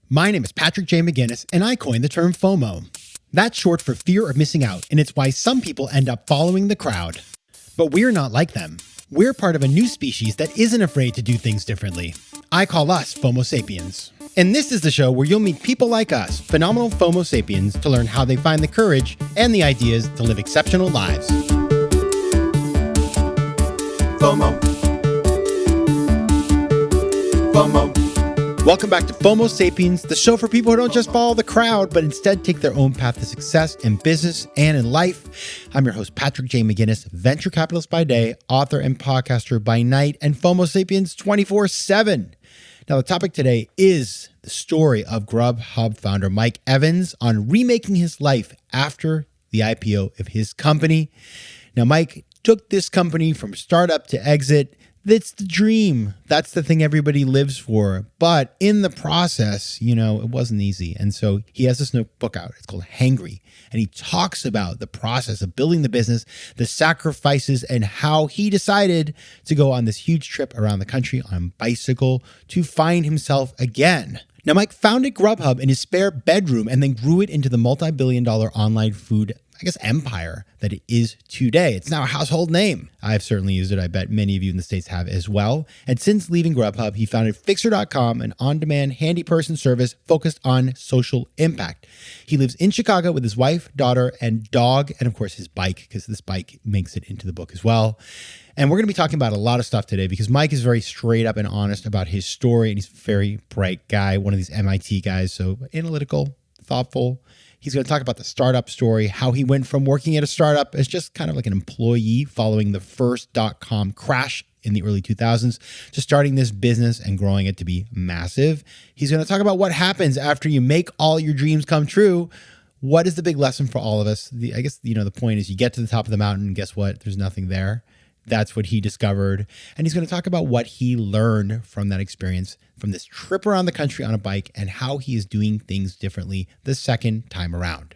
My name is Patrick J. McGinnis, and I coined the term FOMO. That's short for fear of missing out, and it's why some people end up following the crowd. But we're not like them. We're part of a new species that isn't afraid to do things differently. I call us FOMO Sapiens. And this is the show where you'll meet people like us, phenomenal FOMO Sapiens, to learn how they find the courage and the ideas to live exceptional lives. FOMO. FOMO. Welcome back to FOMO Sapiens, the show for people who don't just follow the crowd, but instead take their own path to success in business and in life. I'm your host, Patrick J. McGinnis, venture capitalist by day, author and podcaster by night, and FOMO Sapiens 24/7. Now, the topic today is the story of GrubHub founder Mike Evans on remaking his life after the IPO of his company. Now, Mike took this company from startup to exit. That's the dream. That's the thing everybody lives for. But in the process, it wasn't easy. And so he has this book out. It's called Hangry. And he talks about the process of building the business, the sacrifices, and how he decided to go on this huge trip around the country on bicycle to find himself again. Now, Mike founded GrubHub in his spare bedroom and then grew it into the multi-billion-dollar online food empire that it is today. It's now a household name. I've certainly used it. I bet many of you in the States have as well. And since leaving GrubHub, he founded Fixer.com, an on-demand handy person service focused on social impact. He lives in Chicago with his wife, daughter, and dog, and of course his bike, because this bike makes it into the book as well. And we're going to be talking about a lot of stuff today because Mike is very straight up and honest about his story, and he's a very bright guy, one of these MIT guys, so analytical, thoughtful. He's going to talk about the startup story, how he went from working at a startup as just kind of like an employee following the first .com crash in the early 2000s to starting this business and growing it to be massive. He's going to talk about what happens after you make all your dreams come true. What is the big lesson for all of us? I guess, the point is you get to the top of the mountain and guess what? There's nothing there. That's what he discovered. And he's going to talk about what he learned from that experience, from this trip around the country on a bike, and how he is doing things differently the second time around.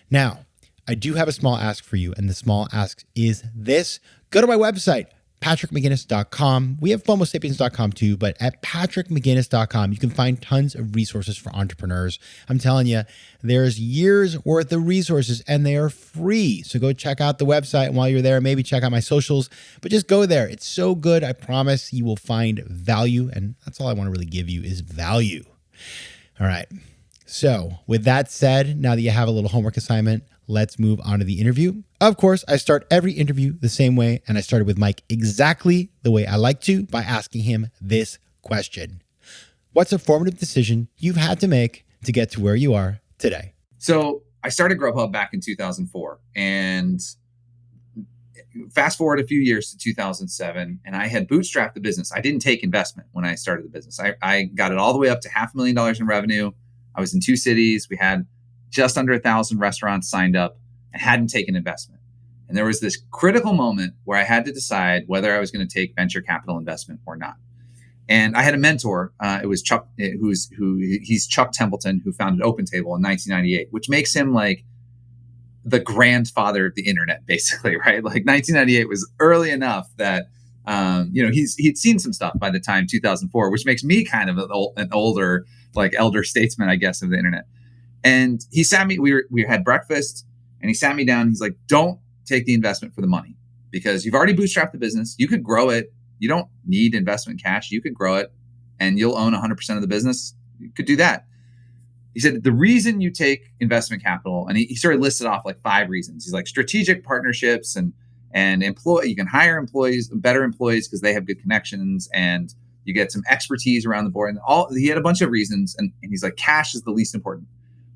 Now, I do have a small ask for you, and the small ask is this. Go to my website, patrickmcginnis.com. We have FOMOSapiens.com too, but at patrickmcginnis.com, you can find tons of resources for entrepreneurs. I'm telling you, there's years worth of resources and they are free. So go check out the website. And while you're there, maybe check out my socials, but just go there. It's so good. I promise you will find value. And that's all I want to really give you is value. All right. So with that said, now that you have a little homework assignment, let's move on to the interview. Of course, I start every interview the same way, and I started with Mike exactly the way I like to by asking him this question. What's a formative decision you've had to make to get to where you are today? So I started GrubHub back in 2004, and fast forward a few years to 2007, and I had bootstrapped the business. I didn't take investment when I started the business. I got it all the way up to $500,000 in revenue. I was in 2 cities. We had just under 1,000 restaurants signed up and hadn't taken investment. And there was this critical moment where I had to decide whether I was going to take venture capital investment or not. And I had a mentor. It was Chuck, he's Chuck Templeton, who founded OpenTable in 1998, which makes him like the grandfather of the internet, basically, right? Like 1998 was early enough that he'd seen some stuff by the time 2004, which makes me kind of an older, like elder statesman, I guess, of the internet. And he sat me, we had breakfast, and he sat me down. He's like, don't take the investment for the money because you've already bootstrapped the business. You could grow it. You don't need investment cash. You could grow it and you'll own 100% of the business. You could do that. He said, the reason you take investment capital, and he sort of listed off like 5 reasons. He's like strategic partnerships and you can hire employees, better employees because they have good connections and you get some expertise around the board. And he had a bunch of reasons. And he's like, cash is the least important.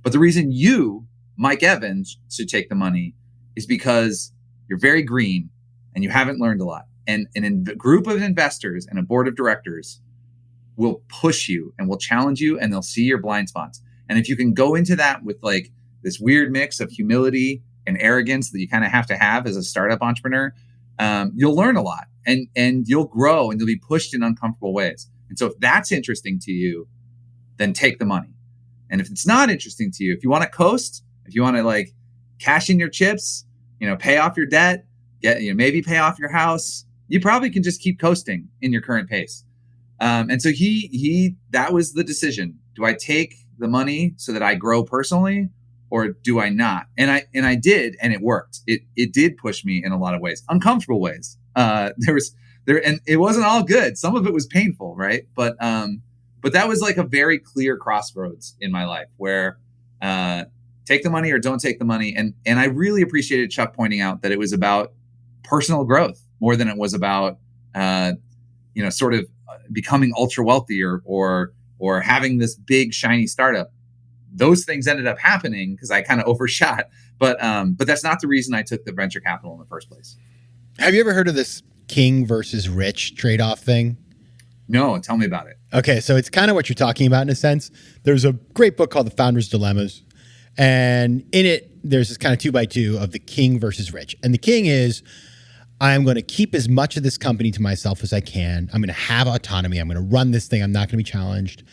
But the reason you, Mike Evans, should take the money is because you're very green and you haven't learned a lot. And a group of investors and a board of directors will push you and will challenge you and they'll see your blind spots. And if you can go into that with like this weird mix of humility and arrogance that you kind of have to have as a startup entrepreneur, you'll learn a lot and you'll grow and you'll be pushed in uncomfortable ways. And so if that's interesting to you, then take the money. And if it's not interesting to you, if you want to coast, if you want to like cash in your chips, pay off your debt, maybe pay off your house, you probably can just keep coasting in your current pace. And so that was the decision. Do I take the money so that I grow personally, or do I not? And I did, and it worked. It did push me in a lot of ways, uncomfortable ways. And it wasn't all good. Some of it was painful, right? But that was like a very clear crossroads in my life where take the money or don't take the money. And I really appreciated Chuck pointing out that it was about personal growth more than it was about sort of becoming ultra wealthy or having this big shiny startup. Those things ended up happening because I kind of overshot, but that's not the reason I took the venture capital in the first place. Have you ever heard of this king versus rich trade-off thing? No, tell me about it. Okay, so it's kind of what you're talking about in a sense. There's a great book called The Founder's Dilemmas, and in it, there's this kind of 2x2 of the king versus rich. And the king is, I'm going to keep as much of this company to myself as I can. I'm going to have autonomy. I'm going to run this thing. I'm not going to be challenged.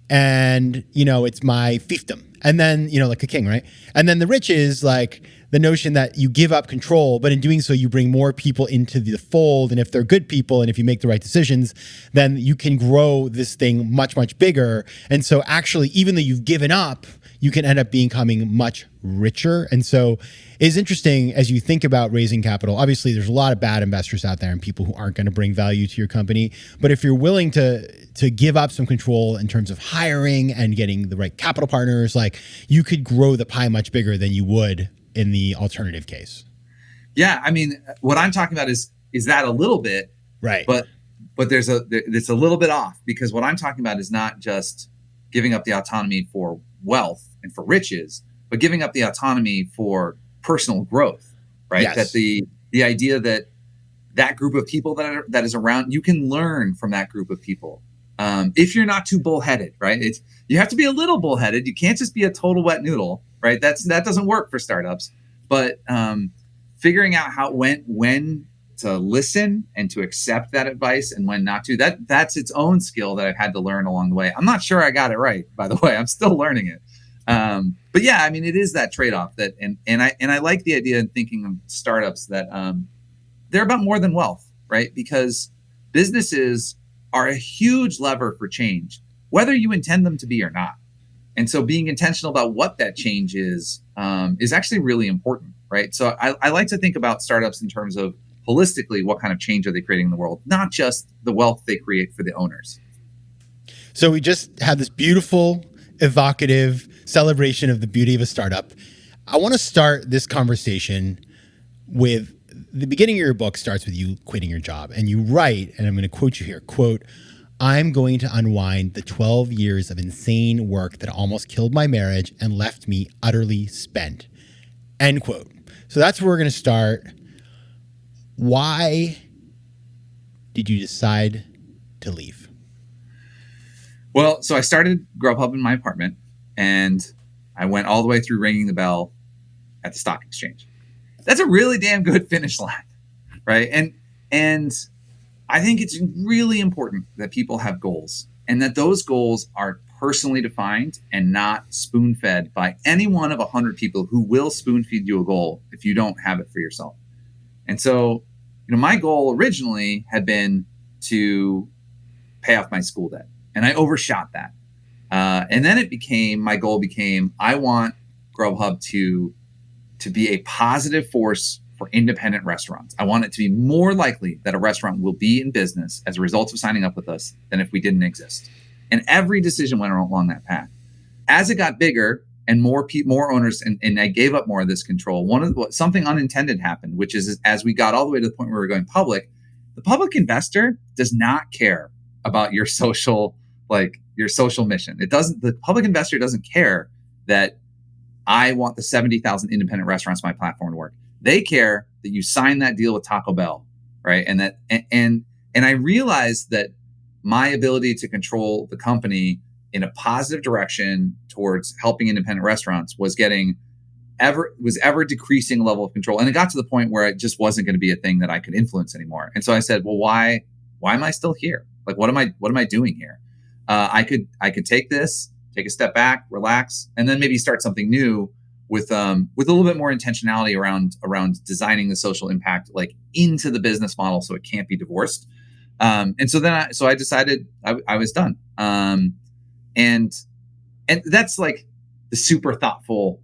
And, it's my fiefdom. And then, like a king, right? And then the rich is like the notion that you give up control, but in doing so, you bring more people into the fold. And if they're good people, and if you make the right decisions, then you can grow this thing much, much bigger. And so actually, even though you've given up, you can end up becoming much richer. And so it's interesting as you think about raising capital. Obviously, there's a lot of bad investors out there and people who aren't going to bring value to your company. But if you're willing to give up some control in terms of hiring and getting the right capital partners, like you could grow the pie much bigger than you would in the alternative case. Yeah, I mean, what I'm talking about is that a little bit, right? But it's a little bit off, because what I'm talking about is not just giving up the autonomy for wealth and for riches, but giving up the autonomy for personal growth, right? Yes. That the idea that group of people that is around, you can learn from that group of people. If you're not too bullheaded, right? You have to be a little bullheaded. You can't just be a total wet noodle, right? That doesn't work for startups. But figuring out when to listen and to accept that advice and when not to, that's its own skill that I've had to learn along the way. I'm not sure I got it right, by the way. I'm still learning it. But yeah, I mean, it is that trade-off that, and I like the idea of thinking of startups that they're about more than wealth, right? Because businesses are a huge lever for change, whether you intend them to be or not. And so being intentional about what that change is actually really important, right? So I like to think about startups in terms of holistically, what kind of change are they creating in the world, not just the wealth they create for the owners. So we just had this beautiful, evocative celebration of the beauty of a startup. I want to start this conversation with the beginning of your book starts with you quitting your job, and you write, and I'm going to quote you here, quote, "I'm going to unwind the 12 years of insane work that almost killed my marriage and left me utterly spent," end quote. So that's where we're going to start. Why did you decide to leave? Well, so I started GrubHub in my apartment, and I went all the way through ringing the bell at the stock exchange. That's a really damn good finish line, right? And I think it's really important that people have goals, and that those goals are personally defined and not spoon-fed by any one of 100 people who will spoon-feed you a goal if you don't have it for yourself. And so, my goal originally had been to pay off my school debt, and I overshot that. And then my goal became, I want GrubHub to be a positive force for independent restaurants. I want it to be more likely that a restaurant will be in business as a result of signing up with us than if we didn't exist. And every decision went along that path. As it got bigger and more owners, and I gave up more of this control, something unintended happened, which is as we got all the way to the point where we were going public, the public investor does not care about your social mission. The public investor doesn't care that I want the 70,000 independent restaurants on my platform to work. They care that you sign that deal with Taco Bell, right? And I realized that my ability to control the company in a positive direction towards helping independent restaurants was ever decreasing level of control. And it got to the point where it just wasn't going to be a thing that I could influence anymore. And so I said, well, why am I still here? Like, what am I doing here? I could take a step back, relax, and then maybe start something new with a little bit more intentionality around designing the social impact like into the business model so it can't be divorced. And so I decided I was done. And And that's like the super thoughtful,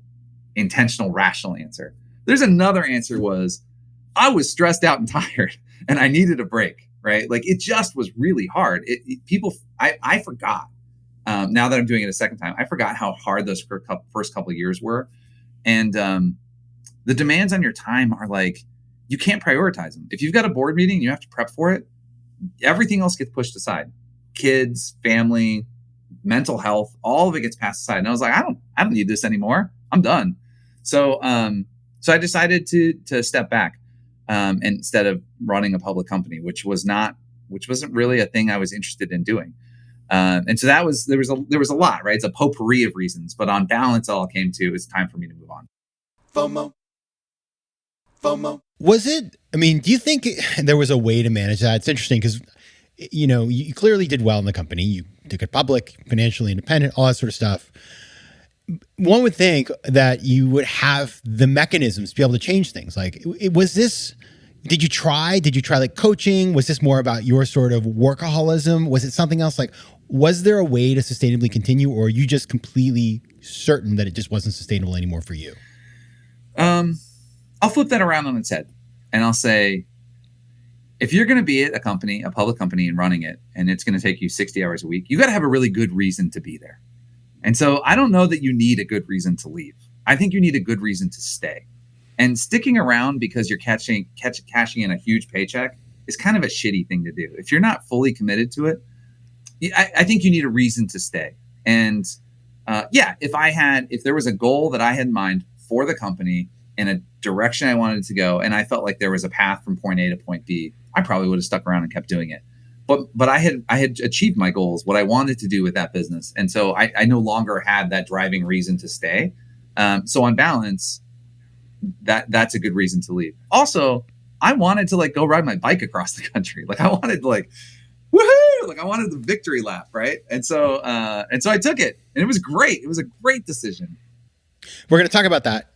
intentional, rational answer. There's another answer was I was stressed out and tired and I needed a break, right? Like it just was really hard. I forgot. Now that I'm doing it a second time, I forgot how hard those first couple of years were. And the demands on your time are like, you can't prioritize them. If you've got a board meeting and you have to prep for it, everything else gets pushed aside. Kids, family, mental health, all of it gets passed aside. And I was like, I don't need this anymore. I'm done. So I decided to step back instead of running a public company, which wasn't really a thing I was interested in doing. And so there was a lot, right? It's a potpourri of reasons, but on balance, all it came to is time for me to move on. FOMO. Was it, do you think there was a way to manage that? It's interesting because, you clearly did well in the company. You took it public, financially independent, all that sort of stuff. One would think that you would have the mechanisms to be able to change things. Like, did you try like coaching? Was this more about your sort of workaholism? Was it something else? Like, was there a way to sustainably continue, or are you just completely certain that it just wasn't sustainable anymore for you? I'll flip that around on its head and I'll say, if you're going to be at a public company and running it, and it's going to take you 60 hours a week, you got to have a really good reason to be there. And so I don't know that you need a good reason to leave. I think you need a good reason to stay. And sticking around because you're cashing in a huge paycheck is kind of a shitty thing to do. If you're not fully committed to it, I think you need a reason to stay. And if there was a goal that I had in mind for the company and a direction I wanted to go, and I felt like there was a path from point A to point B, I probably would have stuck around and kept doing it. But I had achieved my goals, what I wanted to do with that business. And so I no longer had that driving reason to stay. So on balance, that's a good reason to leave. Also, I wanted to go ride my bike across the country. I wanted woohoo! I wanted the victory lap, right? And so I took it, and it was great. It was a great decision. We're going to talk about that.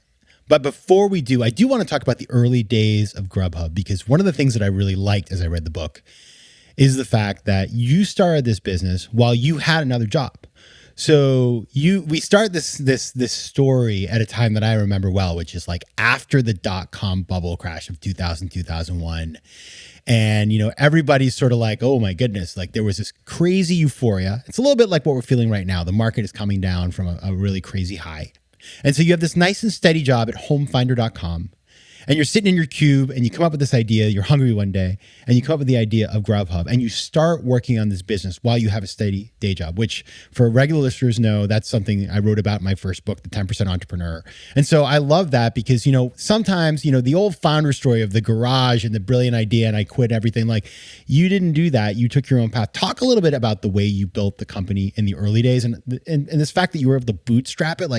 But before we do, I do want to talk about the early days of GrubHub, because one of the things that I really liked as I read the book is the fact that you started this business while you had another job. So we start this story at a time that I remember well, which is after the .com bubble crash of 2000, 2001. And, everybody's sort of oh my goodness, there was this crazy euphoria. It's a little bit like what we're feeling right now. The market is coming down from a really crazy high. And so you have this nice and steady job at homefinder.com. And you're sitting in your cube and you come up with this idea. You're hungry one day and you come up with the idea of GrubHub, and you start working on this business while you have a steady day job, which for regular listeners know that's something I wrote about in my first book, The 10% Entrepreneur. And so I love that because, sometimes, the old founder story of the garage and the brilliant idea and I quit everything, you didn't do that. You took your own path. Talk a little bit about the way you built the company in the early days and this fact that you were able to bootstrap it.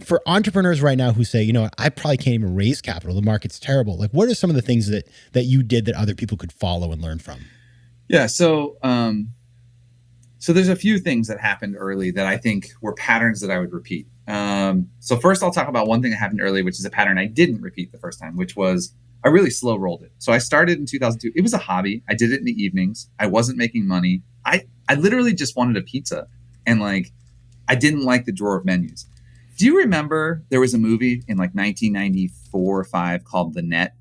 For entrepreneurs right now who say, I probably can't even raise capital. The market's terrible. What are some of the things that you did that other people could follow and learn from? Yeah. So there's a few things that happened early that I think were patterns that I would repeat. So first I'll talk about one thing that happened early, which is a pattern I didn't repeat the first time, which was I really slow rolled it. So I started in 2002. It was a hobby. I did it in the evenings. I wasn't making money. I literally just wanted a pizza. And I didn't like the drawer of menus. Do you remember there was a movie in 1994 or 5 called The Net,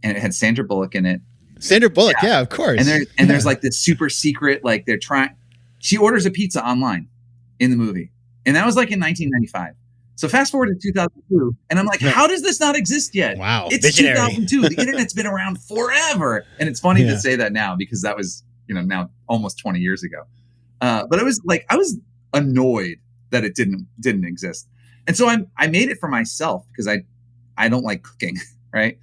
and it had Sandra Bullock in it? Sandra Bullock, yeah of course. And there's this super secret, she orders a pizza online in the movie. And that was in 1995. So fast forward to 2002, and I'm how does this not exist yet? Wow. It's visionary. 2002. The internet's been around forever. And it's funny to say that now because that was, now almost 20 years ago. But it was I was annoyed that it didn't exist. And so I made it for myself because I don't like cooking, right?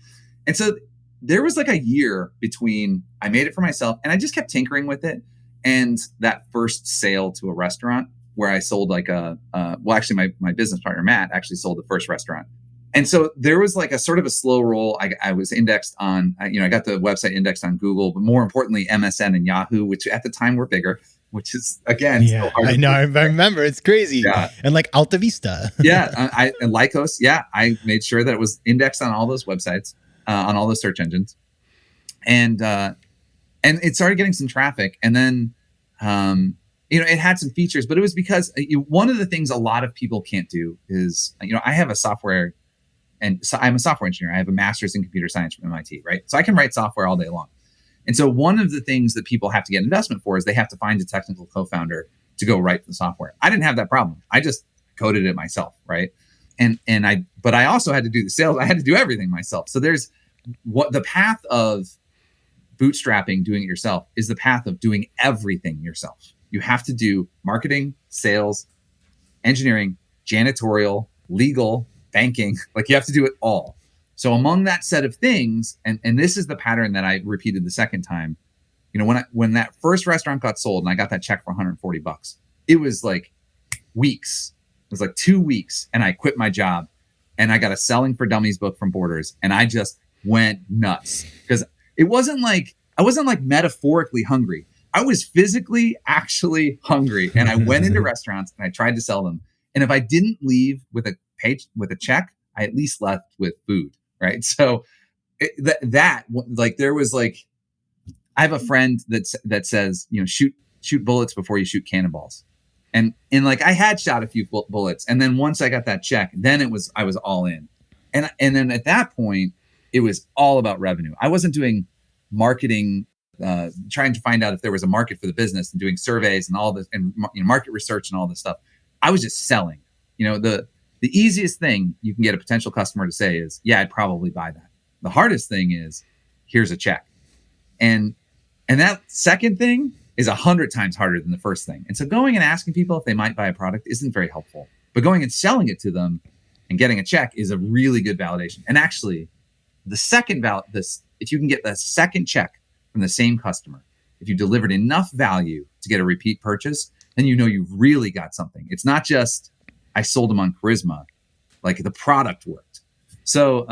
And so there was a year between I made it for myself and I just kept tinkering with it, and that first sale to a restaurant where I sold actually my business partner, Matt, actually sold the first restaurant. And so there was a sort of a slow roll. I was indexed on, I got the website indexed on Google, but more importantly, MSN and Yahoo, which at the time were bigger, which is again, so hard I know. I remember. It's crazy. Yeah. And Alta Vista. Yeah. And Lycos. Yeah. I made sure that it was indexed on all those websites, on all those search engines. And it started getting some traffic. And then, it had some features, but it was because one of the things a lot of people can't do is, I have a software, and so I'm a software engineer. I have a master's in computer science from MIT, right? So I can write software all day long. And so one of the things that people have to get investment for is they have to find a technical co-founder to go write the software. I didn't have that problem. I just coded it myself, right? But I also had to do the sales. I had to do everything myself. So there's what the path of bootstrapping, doing it yourself, is the path of doing everything yourself. You have to do marketing, sales, engineering, janitorial, legal, banking. Like, you have to do it all. So among that set of things, and this is the pattern that I repeated the second time, when that first restaurant got sold and I got that check for $140, it was like weeks. It was like 2 weeks, and I quit my job, and I got a Selling for Dummies book from Borders, and I just went nuts, because I wasn't like metaphorically hungry. I was physically actually hungry, and I went into restaurants and I tried to sell them. And if I didn't leave with a check, I at least left with food, right? So there was like, I have a friend that says, shoot bullets before you shoot cannonballs. And like, I had shot a few bullets, and then once I got that check, then I was all in. And then at that point, it was all about revenue. I wasn't doing marketing, trying to find out if there was a market for the business, and doing surveys and all this, and market research and all this stuff. I was just selling. The easiest thing you can get a potential customer to say is, yeah, I'd probably buy that. The hardest thing is, here's a check. And that second thing is 100 times harder than the first thing. And so going and asking people if they might buy a product isn't very helpful. But going and selling it to them and getting a check is a really good validation. And actually, if you can get the second check from the same customer, if you delivered enough value to get a repeat purchase, then you've really got something. It's not just, I sold them on charisma, like the product worked. So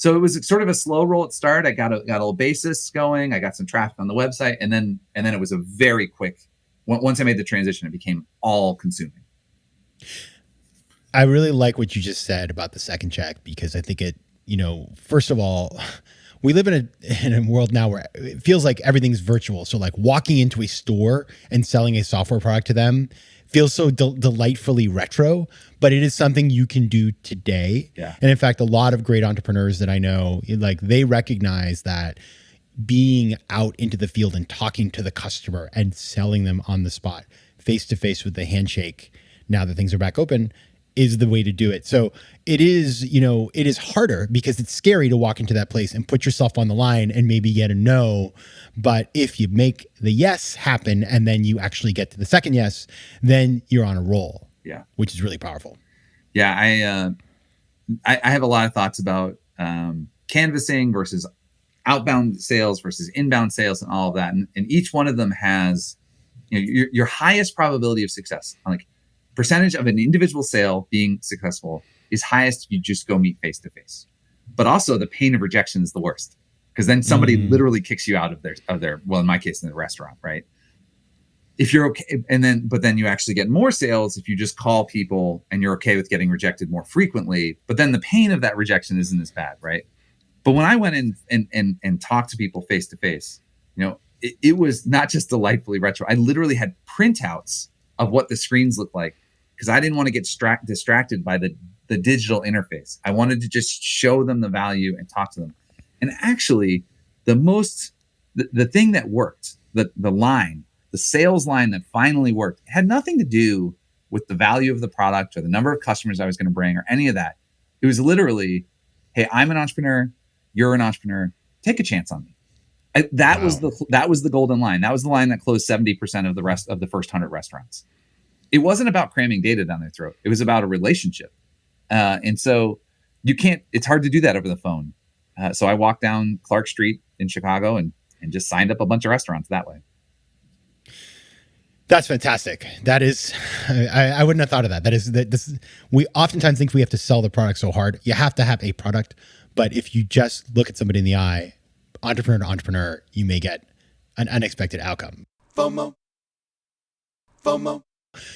it was sort of a slow roll at start. I got a little basis going. I got some traffic on the website, and then it was a very quick. Once I made the transition, it became all consuming. I really like what you just said about the second check, because I think it, first of all, we live in a world now where it feels like everything's virtual. So like walking into a store and selling a software product to them feels so delightfully retro, but it is something you can do today. Yeah. And in fact, a lot of great entrepreneurs that I know, like, they recognize that being out into the field and talking to the customer and selling them on the spot, face to face with the handshake, now that things are back open, is the way to do it. So it is harder, because it's scary to walk into that place and put yourself on the line and maybe get a no. But if you make the yes happen and then you actually get to the second yes, then you're on a roll. Yeah. Which is really powerful. Yeah. I have a lot of thoughts about canvassing versus outbound sales versus inbound sales and all of that. And each one of them has, your highest probability of success, like percentage of an individual sale being successful, is highest if you just go meet face to face. But also, the pain of rejection is the worst, because then somebody literally kicks you out of their, well, in my case, in the restaurant, right? If you're okay, but then you actually get more sales if you just call people and you're okay with getting rejected more frequently. But then the pain of that rejection isn't as bad, right? But when I went in and talked to people face to face, it was not just delightfully retro. I literally had printouts of what the screens looked like, because I didn't want to get distracted by the digital interface. I wanted to just show them the value and talk to them. And actually, the thing that worked, the sales line that finally worked, had nothing to do with the value of the product or the number of customers I was going to bring or any of that. It was literally, hey, I'm an entrepreneur, you're an entrepreneur, take a chance on me. That was the golden line. That was the line that closed 70% of the rest of the first 100 restaurants. It wasn't about cramming data down their throat. It was about a relationship. And so it's hard to do that over the phone. So I walked down Clark Street in Chicago and just signed up a bunch of restaurants that way. That's fantastic. That is, I wouldn't have thought of that. We oftentimes think we have to sell the product so hard. You have to have a product, but if you just look at somebody in the eye, entrepreneur to entrepreneur, you may get an unexpected outcome. FOMO.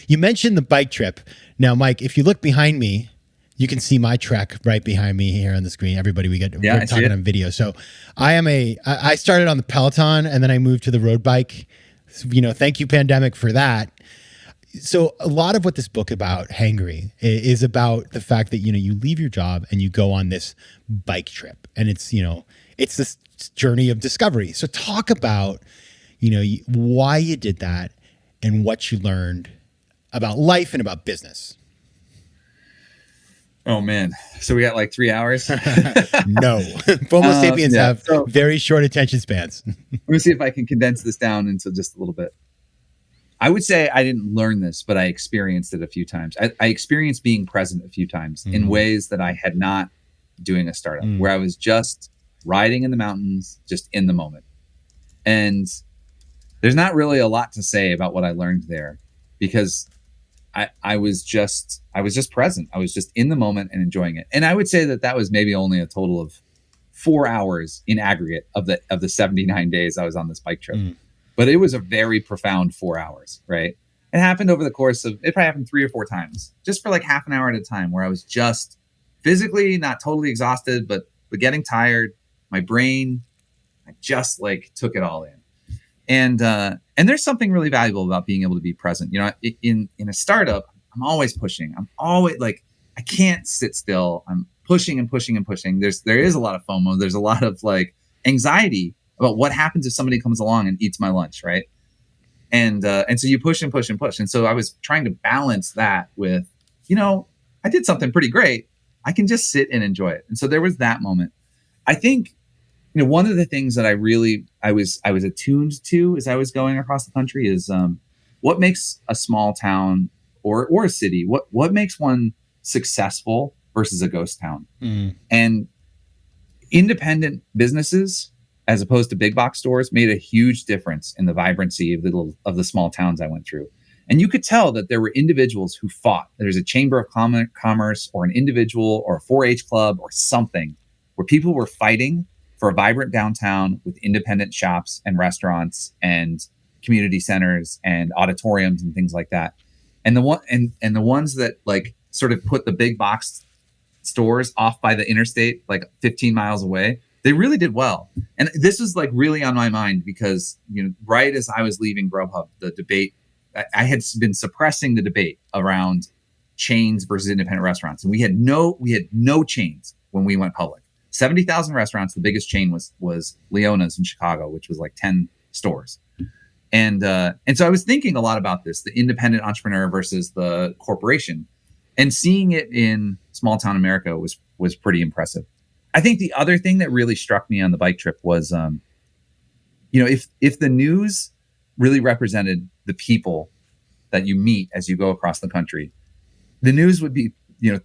You mentioned the bike trip. Now, Mike, if you look behind me, you can see my trek right behind me here on the screen. Everybody, we're talking on video. So I started on the Peloton, and then I moved to the road bike Thank you, pandemic, for that. So a lot of what this book about, Hangry, is about the fact that, you leave your job and you go on this bike trip, and it's this journey of discovery. So talk about, why you did that and what you learned about life and about business. Oh man. So we got like 3 hours. No. FOMO Sapiens have very short attention spans. Let me see if I can condense this down into just a little bit. I would say I didn't learn this, but I experienced it a few times. I experienced being present a few times in ways that I had not doing a startup, where I was just riding in the mountains, just in the moment. And there's not really a lot to say about what I learned there, because I was just present. I was just in the moment and enjoying it. And I would say that was maybe only a total of 4 hours in aggregate of the 79 days I was on this bike trip. But it was a very profound 4 hours, right? It happened over the course of, it probably happened 3 or 4 times, just for like half an hour at a time, where I was just physically not totally exhausted, but getting tired. My brain, I just like took it all in. And there's something really valuable about being able to be present. In a startup, I'm always pushing. I'm always like, I can't sit still. I'm pushing and pushing and pushing. There is a lot of FOMO. There's a lot of like anxiety about what happens if somebody comes along and eats my lunch, right? And so you push and push and push. And so I was trying to balance that with, I did something pretty great. I can just sit and enjoy it. And so there was that moment. I think, one of the things that I was attuned to as I was going across the country is what makes a small town or a city, what makes one successful versus a ghost town. And independent businesses, as opposed to big box stores, made a huge difference in the vibrancy of the small towns I went through. And you could tell that there were individuals who fought. There's a chamber of commerce or an individual or a 4-H club or something where people were fighting for a vibrant downtown with independent shops and restaurants and community centers and auditoriums and things like that. And the ones that like sort of put the big box stores off by the interstate, like 15 miles away, they really did well. And this was like really on my mind because, right as I was leaving GrubHub, the debate, I had been suppressing the debate around chains versus independent restaurants. And we had no chains when we went public. 70,000 restaurants. The biggest chain was Leona's in Chicago, which was like 10 stores. And so I was thinking a lot about this, the independent entrepreneur versus the corporation, and seeing it in small town America was pretty impressive. I think the other thing that really struck me on the bike trip was, if the news really represented the people that you meet as you go across the country, the news would be,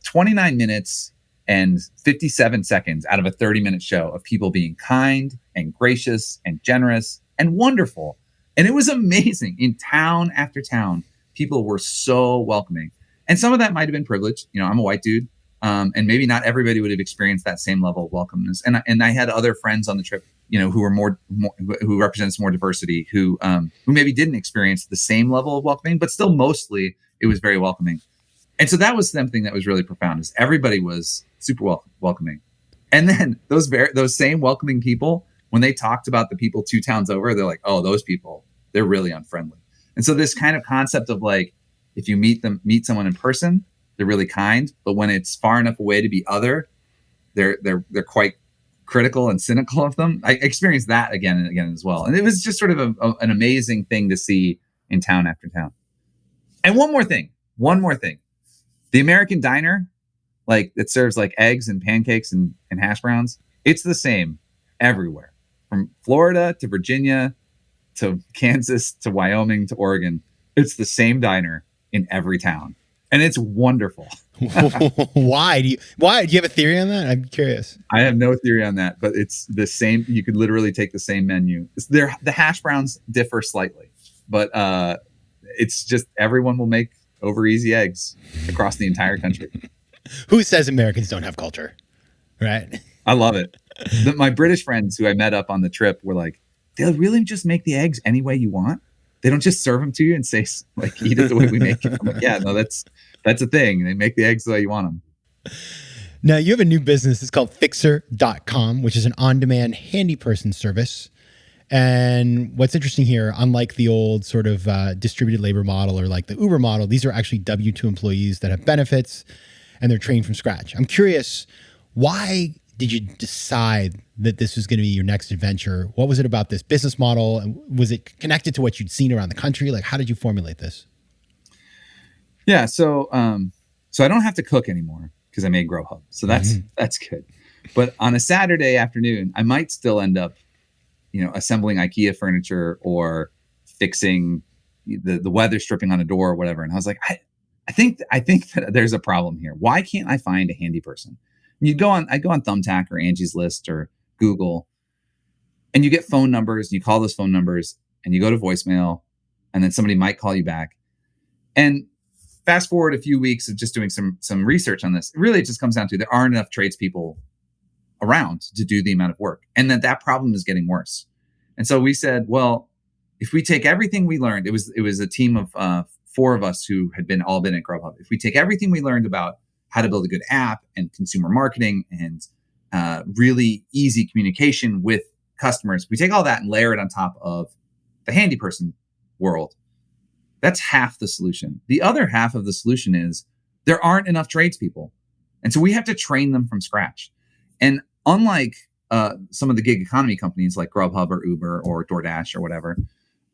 29 minutes and 57 seconds out of a 30-minute show of people being kind and gracious and generous and wonderful. And it was amazing. In town after town, people were so welcoming. And some of that might have been privilege. I'm a white dude. And maybe not everybody would have experienced that same level of welcomeness. And I had other friends on the trip, who were more who represents more diversity, who maybe didn't experience the same level of welcoming, but still mostly it was very welcoming. And so that was something that was really profound, is everybody was super welcoming. And then those same welcoming people, when they talked about the people 2 towns over, they're like, oh, those people, they're really unfriendly. And so this kind of concept of like, if you meet someone in person, they're really kind, but when it's far enough away to be other, they're quite critical and cynical of them. I experienced that again and again as well. And it was just sort of an amazing thing to see in town after town. And one more thing. The American diner, like that serves like eggs and pancakes and hash browns, it's the same everywhere. From Florida to Virginia to Kansas to Wyoming to Oregon, it's the same diner in every town. And it's wonderful. Why? Do you have a theory on that? I'm curious. I have no theory on that, but it's the same. You could literally take the same menu. The hash browns differ slightly, but it's just everyone will make over easy eggs across the entire country. Who says Americans don't have culture? Right? I love it. My British friends who I met up on the trip were like, they'll really just make the eggs any way you want. They don't just serve them to you and say, like, eat it the way we make it. I'm like, yeah, no, that's a thing. They make the eggs the way you want them. Now, you have a new business. It's called Fixer.com, which is an on-demand handy person service. And what's interesting here, unlike the old sort of distributed labor model or like the Uber model, these are actually W-2 employees that have benefits and they're trained from scratch. I'm curious, why did you decide that this was going to be your next adventure? What was it about this business model? And was it connected to what you'd seen around the country? Like, how did you formulate this? Yeah. So I don't have to cook anymore because I made GrubHub. So that's good. But on a Saturday afternoon, I might still end up, assembling IKEA furniture or fixing the weather stripping on a door or whatever. And I was like, I think that there's a problem here. Why can't I find a handy person? And I go on Thumbtack or Angie's List or Google, and you get phone numbers, and you call those phone numbers, and you go to voicemail, and then somebody might call you back. And fast forward a few weeks of just doing some research on this, really it just comes down to there aren't enough tradespeople around to do the amount of work, and that problem is getting worse. And so we said, well, if we take everything we learned, it was a team of 4 of us who had all been at GrubHub. If we take everything we learned about how to build a good app and consumer marketing and really easy communication with customers, we take all that and layer it on top of the handy person world. That's half the solution. The other half of the solution is there aren't enough tradespeople. And so we have to train them from scratch. And unlike some of the gig economy companies like GrubHub or Uber or DoorDash or whatever,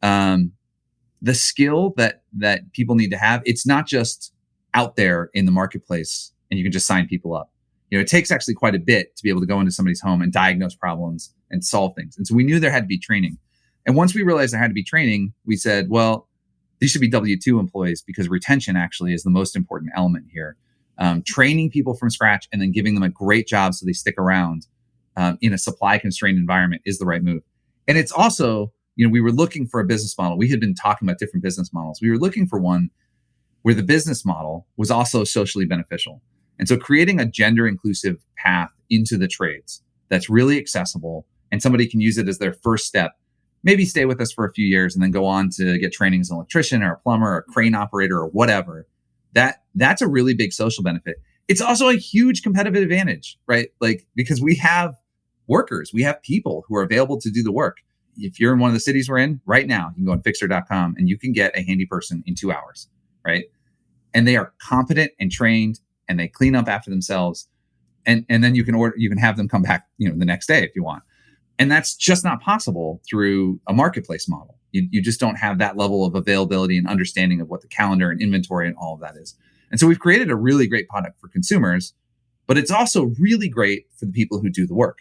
the skill that people need to have, it's not just out there in the marketplace and you can just sign people up. It takes actually quite a bit to be able to go into somebody's home and diagnose problems and solve things. And so we knew there had to be training. And once we realized there had to be training, we said, well, these should be W-2 employees because retention actually is the most important element here. Training people from scratch and then giving them a great job so they stick around in a supply constrained environment is the right move. And it's also, we were looking for a business model. We had been talking about different business models. We were looking for one where the business model was also socially beneficial. And so creating a gender inclusive path into the trades that's really accessible and somebody can use it as their first step, maybe stay with us for a few years and then go on to get training as an electrician or a plumber or a crane operator or whatever. That's a really big social benefit. It's also a huge competitive advantage, right? Like, because we have workers, we have people who are available to do the work. If you're in one of the cities we're in right now, you can go on Fixer.com and you can get a handy person in 2 hours, right? And they are competent and trained and they clean up after themselves. And then you can have them come back, the next day if you want. And that's just not possible through a marketplace model. You just don't have that level of availability and understanding of what the calendar and inventory and all of that is. And so we've created a really great product for consumers, but it's also really great for the people who do the work.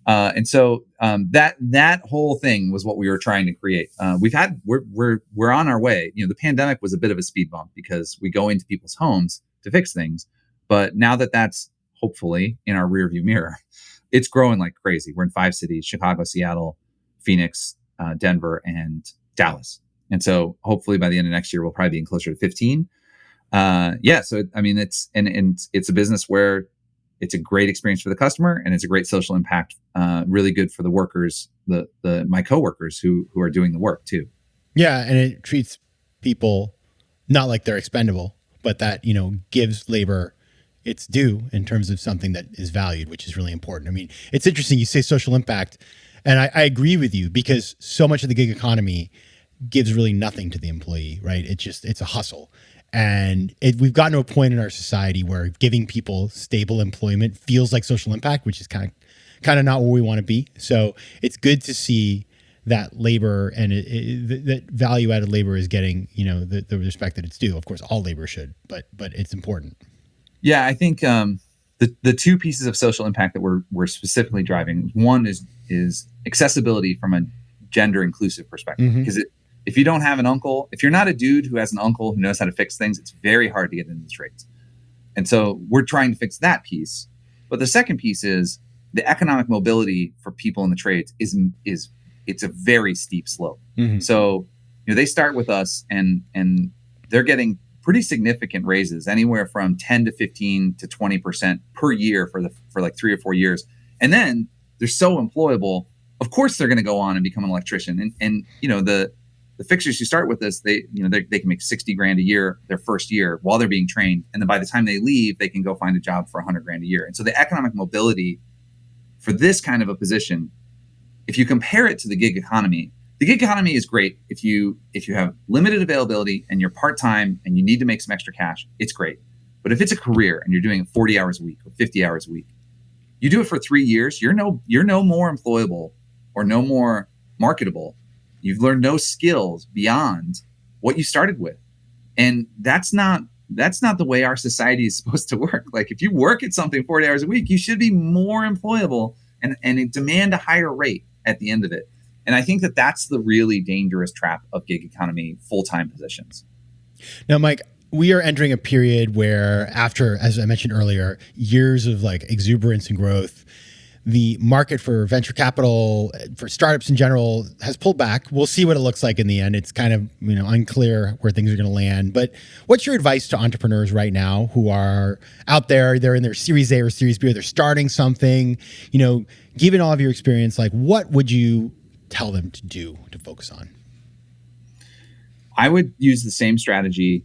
And so that whole thing was what we were trying to create. We're on our way. The pandemic was a bit of a speed bump because we go into people's homes to fix things. But now that that's hopefully in our rearview mirror, it's growing like crazy. We're in 5 cities: Chicago, Seattle, Phoenix, Denver, and Dallas. And so hopefully by the end of next year, we'll probably be in closer to 15. So I mean, it's a business where it's a great experience for the customer and it's a great social impact, really good for the workers, my coworkers who are doing the work too. Yeah. And it treats people not like they're expendable, but that, gives labor its due in terms of something that is valued, which is really important. I mean, it's interesting. You say social impact, and I agree with you because so much of the gig economy gives really nothing to the employee, right? It's a hustle. And we've gotten to a point in our society where giving people stable employment feels like social impact, which is kind of not where we want to be. So it's good to see that labor and that value-added labor is getting, the respect that it's due. Of course, all labor should, but it's important. Yeah, I think the 2 pieces of social impact that we're specifically driving, one is accessibility from a gender inclusive perspective. Because if you don't have an uncle, if you're not a dude who has an uncle who knows how to fix things, it's very hard to get into the trades. And so we're trying to fix that piece. But the second piece is the economic mobility for people in the trades it's a very steep slope. So, they start with us and they're getting pretty significant raises, anywhere from 10 to 15 to 20% per year for like 3 or 4 years. And then they're so employable. Of course, they're going to go on and become an electrician. And the fixers who start with us, they can make $60,000 a year their first year while they're being trained. And then by the time they leave, they can go find a job for $100,000 a year. And so the economic mobility for this kind of a position if you compare it to the gig economy is great if you have limited availability and you're part-time and you need to make some extra cash. It's great. But if it's a career and you're doing 40 hours a week or 50 hours a week, you do it for 3 years, you're no more employable or no more marketable. You've learned no skills beyond what you started with. And that's not the way our society is supposed to work. Like, if you work at something 40 hours a week, you should be more employable and demand a higher rate at the end of it. And I think that that's the really dangerous trap of gig economy full-time positions. Now, Mike, we are entering a period where, after, as I mentioned earlier, years of like exuberance and growth, the market for venture capital, for startups in general, has pulled back. We'll see what it looks like in the end. It's kind of, unclear where things are going to land. But what's your advice to entrepreneurs right now who are out there, they're in their Series A or Series B, or they're starting something, given all of your experience, like what would you tell them to do, to focus on? I would use the same strategy.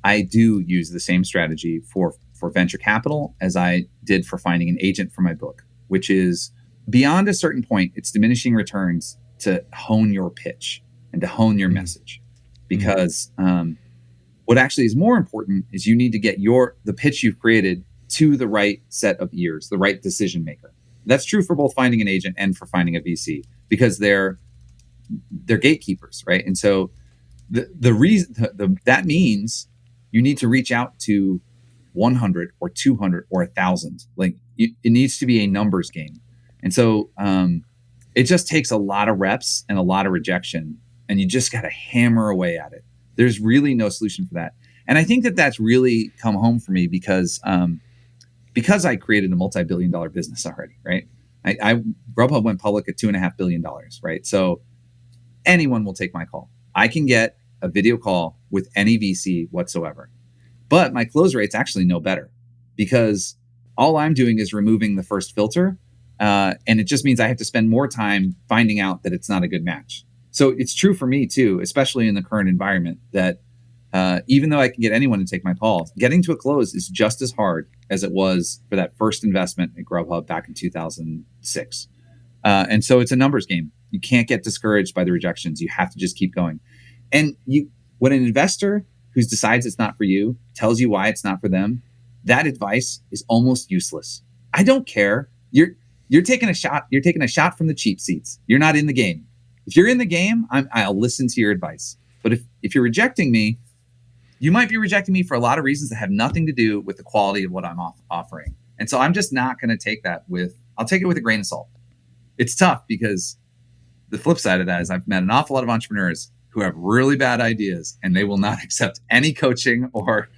I do use the same strategy for venture capital as I did for finding an agent for my book, which is, beyond a certain point, it's diminishing returns to hone your pitch and to hone your message. Because what actually is more important is you need to get the pitch you've created to the right set of ears, the right decision maker. That's true for both finding an agent and for finding a VC, because they're gatekeepers, right? And so the reason that means you need to reach out to 100 or 200 or 1,000. Like, it needs to be a numbers game. And so it just takes a lot of reps and a lot of rejection, and you just got to hammer away at it. There's really no solution for that. And I think that that's really come home for me because I created a multi-billion-dollar business already, right? GrubHub went public at $2.5 billion, right? So anyone will take my call. I can get a video call with any VC whatsoever. But my close rate's actually no better, because all I'm doing is removing the first filter. And it just means I have to spend more time finding out that it's not a good match. So it's true for me too, especially in the current environment, that even though I can get anyone to take my call, getting to a close is just as hard as it was for that first investment at GrubHub back in 2006. And so it's a numbers game. You can't get discouraged by the rejections. You have to just keep going. And when an investor who decides it's not for you tells you why it's not for them, that advice is almost useless. I don't care. You're taking a shot. You're taking a shot from the cheap seats. You're not in the game. If you're in the game, I'll listen to your advice. But if you're rejecting me, you might be rejecting me for a lot of reasons that have nothing to do with the quality of what I'm offering. And so I'm just not going to take that I'll take it with a grain of salt. It's tough, because the flip side of that is I've met an awful lot of entrepreneurs who have really bad ideas, and they will not accept any coaching or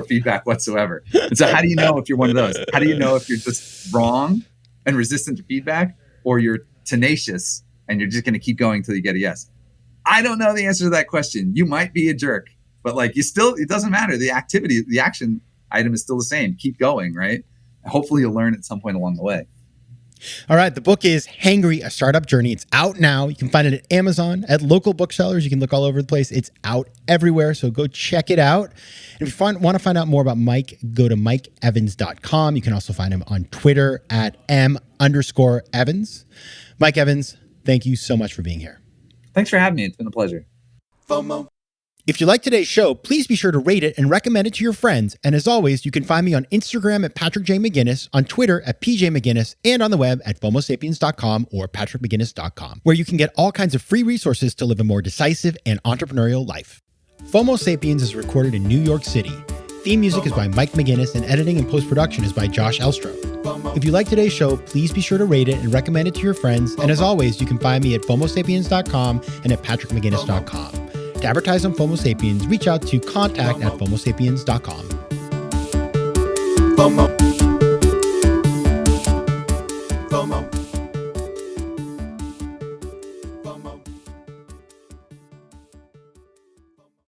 feedback whatsoever. And so how do you know if you're one of those? How do you know if you're just wrong and resistant to feedback, or you're tenacious and you're just going to keep going until you get a yes? I don't know the answer to that question. You might be a jerk, but it doesn't matter. The activity, the action item is still the same. Keep going, right? Hopefully you'll learn at some point along the way. All right. The book is Hangry, A Startup Journey. It's out now. You can find it at Amazon, at local booksellers. You can look all over the place. It's out everywhere. So go check it out. And if you want to find out more about Mike, go to mikeevans.com. You can also find him on Twitter at @M_Evans. Mike Evans, thank you so much for being here. Thanks for having me. It's been a pleasure. FOMO. If you like today's show, please be sure to rate it and recommend it to your friends. And as always, you can find me on Instagram at Patrick J. McGinnis, on Twitter at PJ McGinnis, and on the web at FOMOSapiens.com or PatrickMcGinnis.com, where you can get all kinds of free resources to live a more decisive and entrepreneurial life. FOMO Sapiens is recorded in New York City. Theme music is by Mike McGinnis, and editing and post-production is by Josh Elstro. If you like today's show, please be sure to rate it and recommend it to your friends. And as always, you can find me at FOMOSapiens.com and at PatrickMcGinnis.com. To advertise on FOMO Sapiens, reach out to contact@FOMOSapiens.com. FOMO.